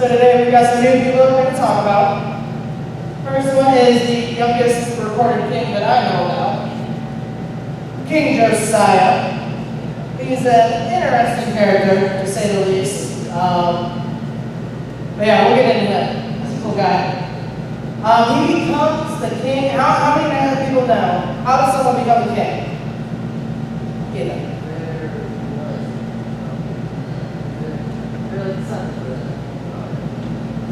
So today we've got some new people that we're going to talk about. First one is the youngest recorded king that I know about, King Josiah. He's an interesting character, to say the least. But yeah, we'll get into him. He's a cool guy. He becomes the king. How many people know? How does someone become the king? Yeah.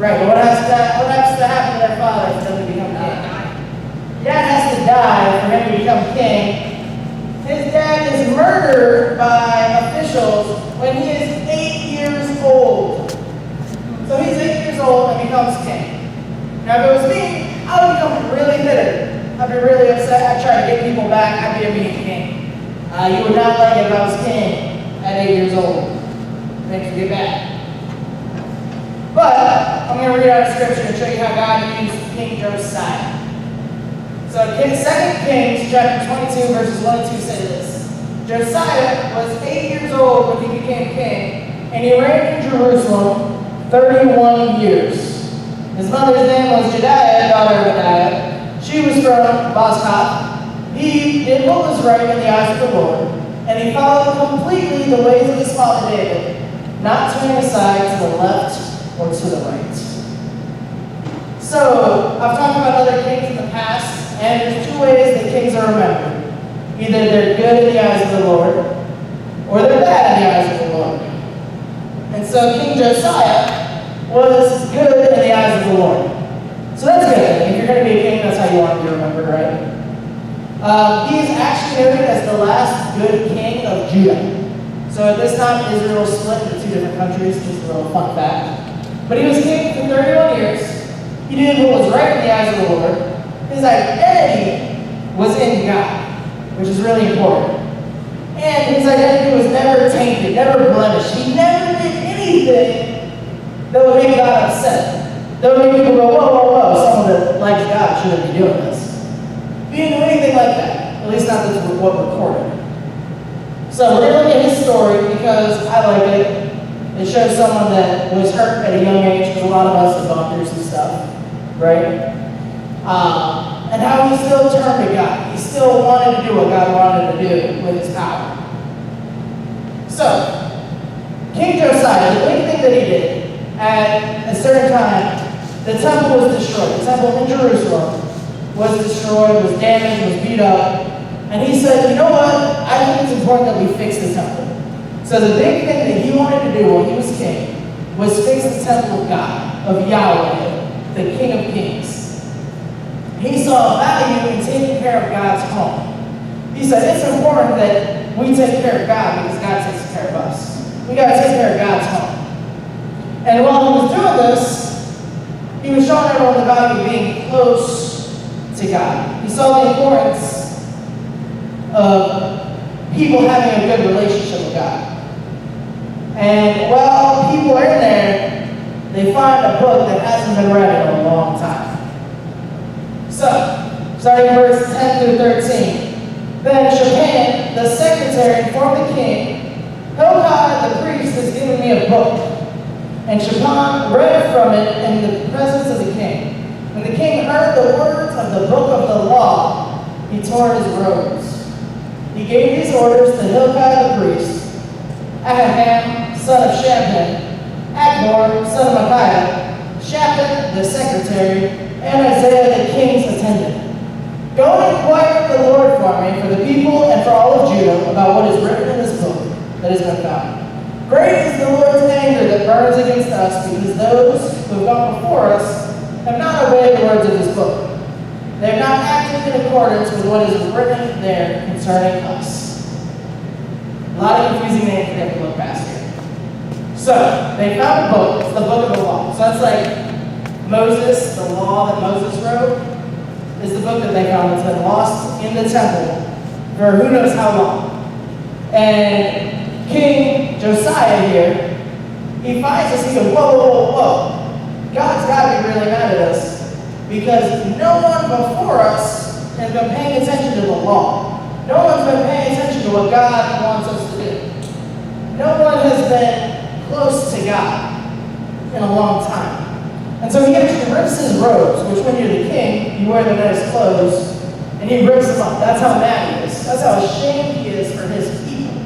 Right, but what has to happen to their father for them to become king? Dad has to die for him to become king. His dad is murdered by officials when he is 8 years old. So he's 8 years old and becomes king. Now if it was me, I would become really bitter. I'd be really upset. I'd try to get people back. I'd be a mean king. You would not like it if I was king at 8 years old. Makes you get back. But I'm going to read out of scripture and show you how God used King Josiah. So 2 Kings chapter 22 verses 1 and 2 say this. Josiah was 8 years old when he became king, and he reigned in Jerusalem 31 years. His mother's name was Jediah, daughter of Adiah. She was from Bozkath. He did what was right in the eyes of the Lord, and he followed completely the ways of his father David, not turning aside to the left or to the right. So, I've talked about other kings in the past, and there's two ways that kings are remembered. Either they're good in the eyes of the Lord, or they're bad in the eyes of the Lord. And so King Josiah was good in the eyes of the Lord. So that's good. If you're going to be a king, that's how you want to be remembered, right? He is actually noted as the last good king of Judah. So at this time, Israel split into two different countries, just a little fun fact. But he was king for 31 years. He did what was right in the eyes of the Lord. His identity was in God, which is really important. And his identity was never tainted, never blemished. He never did anything that would make God upset. That would make people go, whoa, someone that likes God shouldn't be doing this. He didn't do anything like that. At least not that's what recorded. So we're going to look at his story because I like it. It shows someone that was hurt at a young age, because a lot of us have gone through some stuff, right? And how he still turned to God. He still wanted to do what God wanted to do with his power. So, King Josiah, the big thing that he did, at a certain time, the temple was destroyed. The temple in Jerusalem was destroyed, was damaged, was beat up. And he said, you know what? I think it's important that we fix the temple. So the big thing that he wanted to do while he was king was fix the temple of God, of Yahweh, the King of Kings. He saw value in taking care of God's home. He said it's important that we take care of God because God takes care of us. We got to take care of God's home. And while he was doing this, he was showing everyone the value of being close to God. He saw the importance of people having a good relationship with God. And while people are in there, they find a book that hasn't been read in a long time. So, starting verse 10 through 13. Then Shaphan, the secretary, informed the king, Hilkiah the priest has given me a book. And Shaphan read from it in the presence of the king. When the king heard the words of the book of the law, he tore his robes. He gave these orders to Hilkiah the priest, Ahikam, son of Shaphan, Akbor, son of Micaiah, Shaphan, the secretary, and Isaiah, the king's attendant. Go and inquire of the Lord for me, for the people and for all of Judah, about what is written in this book that has been found. Great is the Lord's anger that burns against us, because those who have gone before us have not obeyed the words of this book. They have not acted in accordance with what is written there concerning us. A lot of confusing names we have to look past here. So, they found a book. It's the book of the law. So that's like Moses, the law that Moses wrote, is the book that they found that's been lost in the temple for who knows how long. And King Josiah here, he finds this, he goes, whoa. God's got to be really mad at us because no one before us has been paying attention to the law. No one's been paying attention to what God wants us to do. No one has been close to God. in a long time. And so he actually rips his robes, which when you're the king, you wear the nice clothes, and he rips them up. That's how mad he is. That's how ashamed he is for his people.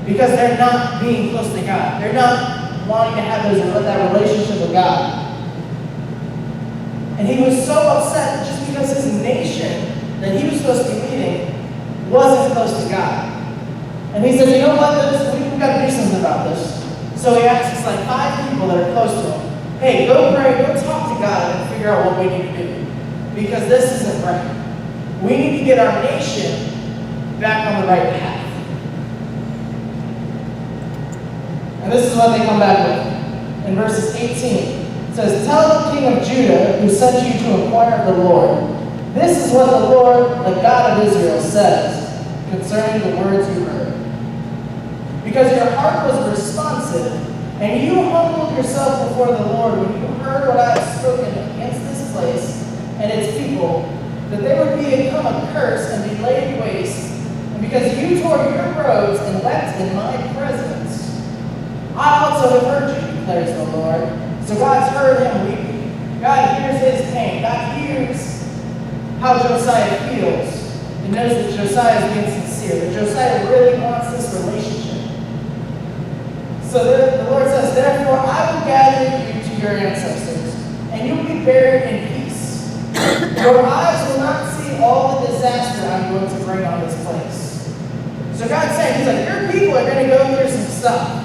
Because they're not being close to God. They're not wanting to have that relationship with God. And he was so upset just because his nation that he was supposed to be leading wasn't close to God. And he said, you know what, we've got to do something about this. So he asks like 5 people that are close to him, hey, go pray, go talk to God and figure out what we need to do. Because this isn't right. We need to get our nation back on the right path. And this is what they come back with. In verses 18, it says, tell the king of Judah who sent you to inquire of the Lord, this is what the Lord, the God of Israel, says concerning the words you heard. Because your heart was responsive, and you humbled yourself before the Lord when you heard what I have spoken against this place and its people, that they would become a curse and be laid waste, and because you tore your robes and wept in my presence. I also have heard you, declares the Lord. So God's heard him weeping. God hears his pain. God hears how Josiah feels, and knows that Josiah is being sincere, that Josiah really wants this relationship. So the Lord says, therefore I will gather you to your ancestors, and you will be buried in peace. Your eyes will not see all the disaster I'm going to bring on this place. So God's saying, he's like, your people are going to go through some stuff.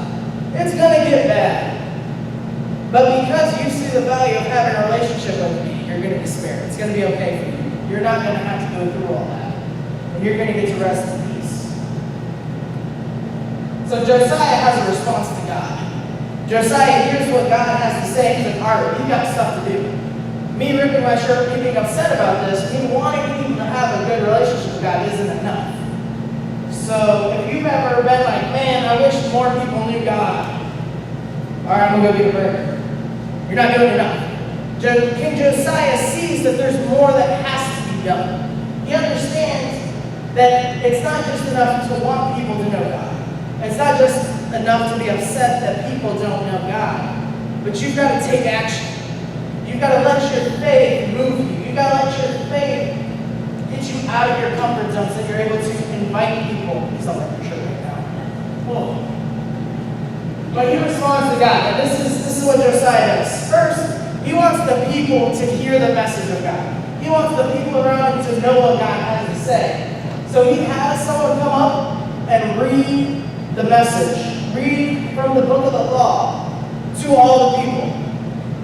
It's going to get bad. But because you see the value of having a relationship with me, you're going to be spared. It's going to be okay for you. You're not going to have to go through all that. And you're going to get to rest in peace. So Josiah has a response to God. Josiah hears what God has to say. He's like, all right, you've got stuff to do. Me ripping my shirt, me being upset about this, me wanting people to have a good relationship with God isn't enough. So if you've ever been like, man, I wish more people knew God. All right, I'm going to go get a burger. You're not doing enough. King Josiah sees that there's more that has to be done. He understands that it's not just enough to want people to know God. It's not just enough to be upset that people don't know God. But you've got to take action. You've got to let your faith move you. You've got to let your faith get you out of your comfort zone so you're able to invite people. He's not like your shirt right now. Whoa. But he responds to God. And this is what Josiah does. First, he wants the people to hear the message of God. He wants the people around him to know what God has to say. So he has someone come up and read the message. Read from the book of the law to all the people.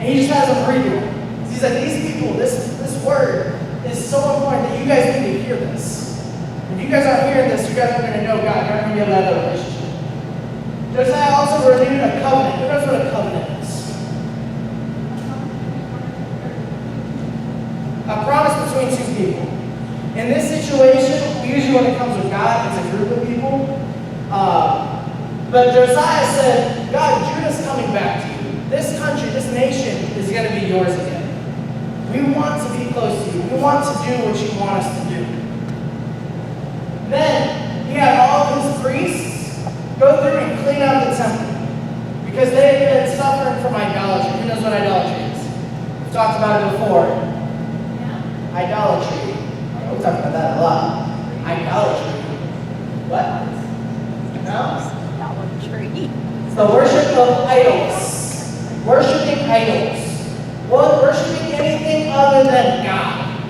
And he just has them read it. He's like, these people, this word is so important that you guys need to hear this. If you guys aren't hearing this, you guys aren't going to know God. You're not going to be able to have a relationship. Josiah also renewed a covenant. Who knows what a covenant is? A promise between two people. In this situation, usually when it comes with God, it's a group of people. But Josiah said, God, Judah's coming back to you. This country, this nation is going to be yours again. We want to be close to you. We want to do what you want us to do. Then he had all of his priests go through and clean out the temple because they had been suffering from idolatry. Who knows what idolatry is? We've talked about it before. Yeah. Idolatry. We've talked about that a lot. Idolatry. What? No? Idolatry. It's the worship of idols. Worshipping idols. Well, worshipping anything other than God.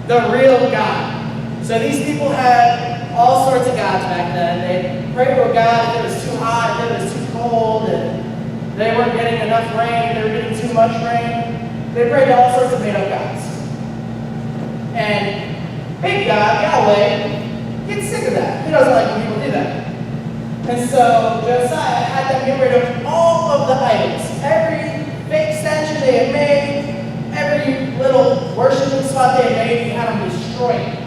The real God. So these people had all sorts of gods back then. They prayed to God if it was too hot, if it was too cold, and they weren't getting enough rain, they were getting too much rain. They prayed to all sorts of made-up gods. And big God, Yahweh, gets sick of that. He doesn't like when people do that. And so Josiah had them get rid of all of the idols. Every fake statue they had made, every little worshiping spot they had made, he had them destroyed.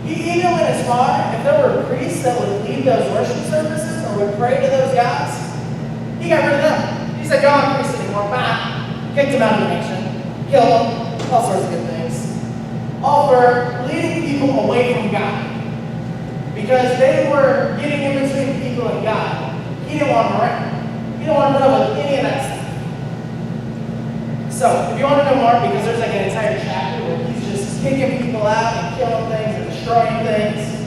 He even went as far, if there were priests that would lead those worship services or would pray to those gods, he got rid of them. He said, "Y'all aren't priests anymore." Bam! Kicked them out of the nation, killed them, all sorts of good things. All for leading people away from God. Because they were getting in between people and God. He didn't want them around. He didn't want to know with any of that stuff. So, if you want to know more, because there's like an entire chapter where he's just kicking people out and killing things and destroying things.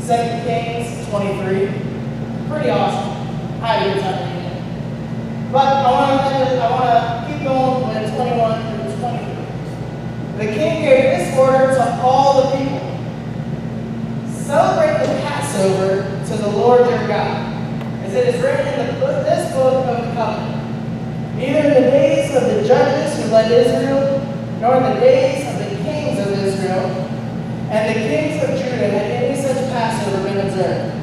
2 Kings 23. Pretty awesome. Highly recommend it. But I want to keep going with 21 through 23. The king gave this order to all the people. Celebrate the Passover to the Lord your God, as it is written in this book of the covenant. Neither in the days of the judges who led Israel, nor in the days of the kings of Israel, and the kings of Judah had any such Passover been observed.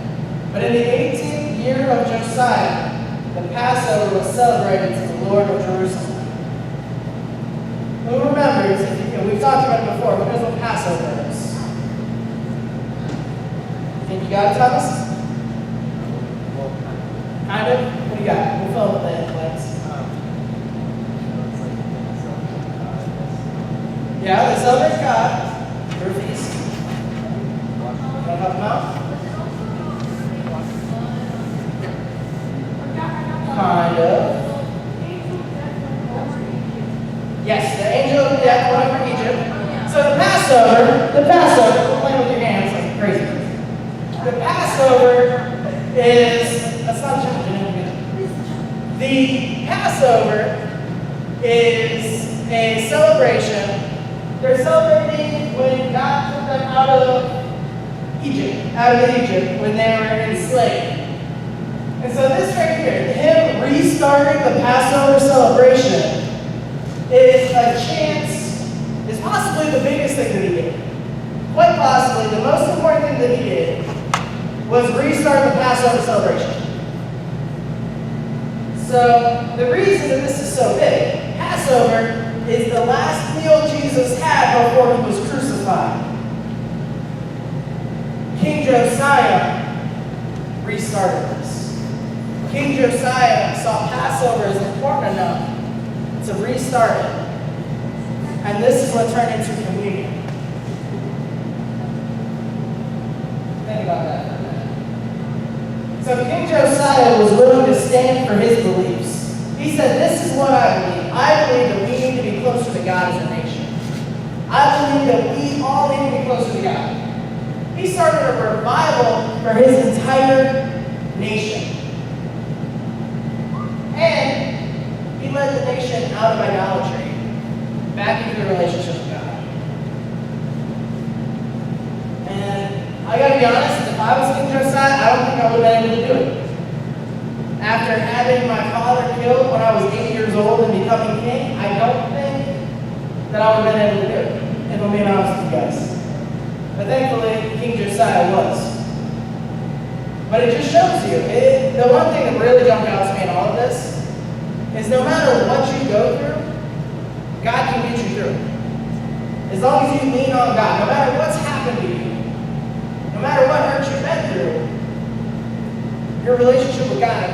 But in the 18th year of Josiah, the Passover was celebrated to the Lord of Jerusalem. Who remembers, we've talked about it before, who knows what Passover is? Think you got it, Thomas? Kind of? What do you got? We'll fill in the blanks. Yeah, they celebrate God. Their feast. Want to help them out? Kind of. Yes, the angel of death went over Egypt. So the Passover, we're playing with your hands like crazy. The Passover is, that's not jumping. The Passover is a celebration. They're celebrating when God took them out of Egypt, when they were enslaved. And so this right here, him restarting the Passover celebration is a chance, is possibly the biggest thing that he did. Quite possibly, the most important thing that he did was restart the Passover celebration. So the reason that this is so big, Passover is the last meal Jesus had before he was crucified. King Josiah restarted this. King Josiah saw Passover as important enough to restart it. And this is what turned into communion. Think about that for a minute. So King Josiah was willing to stand for his beliefs. He said, this is what I believe. I believe that we need to be closer to God as a nation. I believe that we all need to be closer to God. He started a revival for his entire nation. And he led the nation out of idolatry, back into the relationship with God. And I gotta be honest, if I was King Josiah, I don't think I would have been able to do it. After having my father killed when I was 8 years old and becoming king, I don't think that I would have been able to do it, if I'm being honest with you guys. But thankfully, King Josiah was. But it just shows you, the one thing that really jumped out to me in all of this is no matter what you go through, God can get you through it. As long as you lean on God, no matter what's happened to you, no matter what hurt you've been through, your relationship with God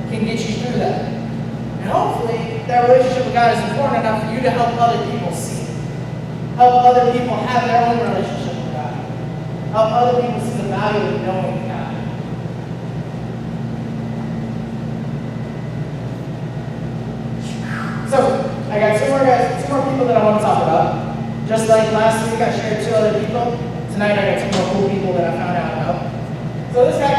can get you through that. And hopefully, that relationship with God is important enough for you to help other people see it. Help other people have their own relationship with God. Help other people see the value of knowing God. So, I got two more people that I want to talk about. Just like last week I shared 2 other people, tonight I got 2 more cool people that I found out about. So this guy,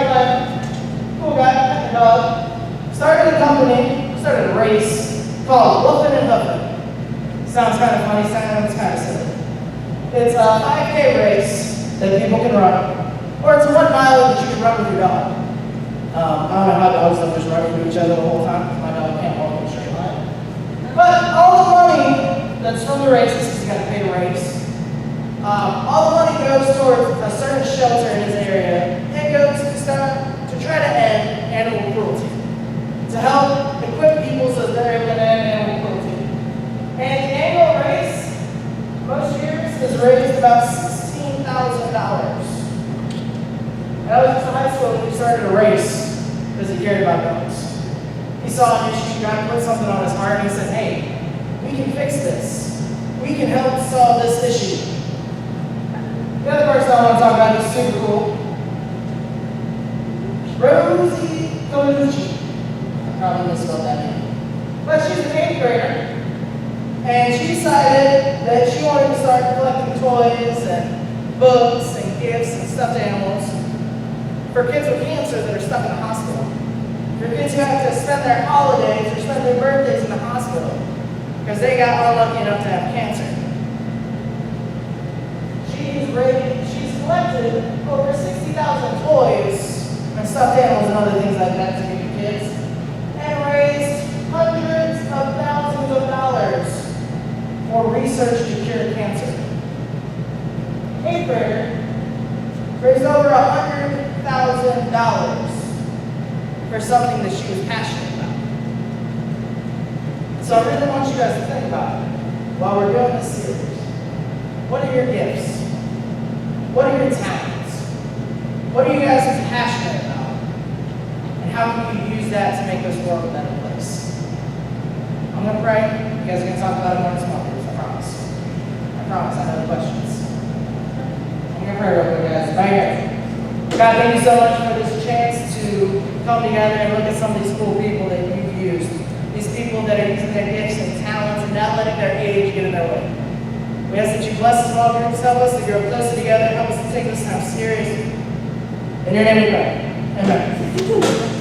cool guy, got the dog, started a company, started a race called Wolfing and Huffing. Sounds kind of funny, sounds kind of silly. It's a 5K race that people can run, or it's a 1 mile that you can run with your dog. I don't know how dogs don't just run into each other the whole time, because my dog can't walk in a straight line. But all the money that's from the races, because you got to pay to race, all the money goes towards a certain shelter in his area. It goes to try to end animal cruelty, to help equip people so that they're able to end animal cruelty. And the annual race, most years, has raised about $16,000. And I was just in high school when we started a race because he cared about dogs. He saw an issue, God put something on his heart, and he said, hey, we can fix this. We can help solve this issue. The other person I want to talk about is super cool. Rosie Colucci. I probably misspelled that name. But she's an 8th grader, And she decided that she wanted to start collecting toys and books and gifts and stuffed animals for kids with cancer that are stuck in the hospital. For kids who have to spend their holidays or spend their birthdays in the hospital because they got unlucky enough to have cancer. She's collected over 60,000 toys and stuffed animals and other things like that to give to kids, and raised hundreds of thousands of dollars for research to cure cancer. April raised over $100,000 for something that she was passionate about. So I really want you guys to think about it while we're doing this series. What are your gifts? What are your talents? What are you guys passionate about? And how can you use that to make this world a better place? I'm going to pray. You guys are going to talk about it more in small groups, I promise. I promise, I know the questions. I'm going to pray real quick, guys. Right here. God, thank you so much for this chance to come together and look at some of these cool people that you've used. These people that are using their gifts and talents and not letting their age get in their way. We ask that you bless the small groups, help us to grow closer together, help us to take this time serious. In your name we pray. Amen.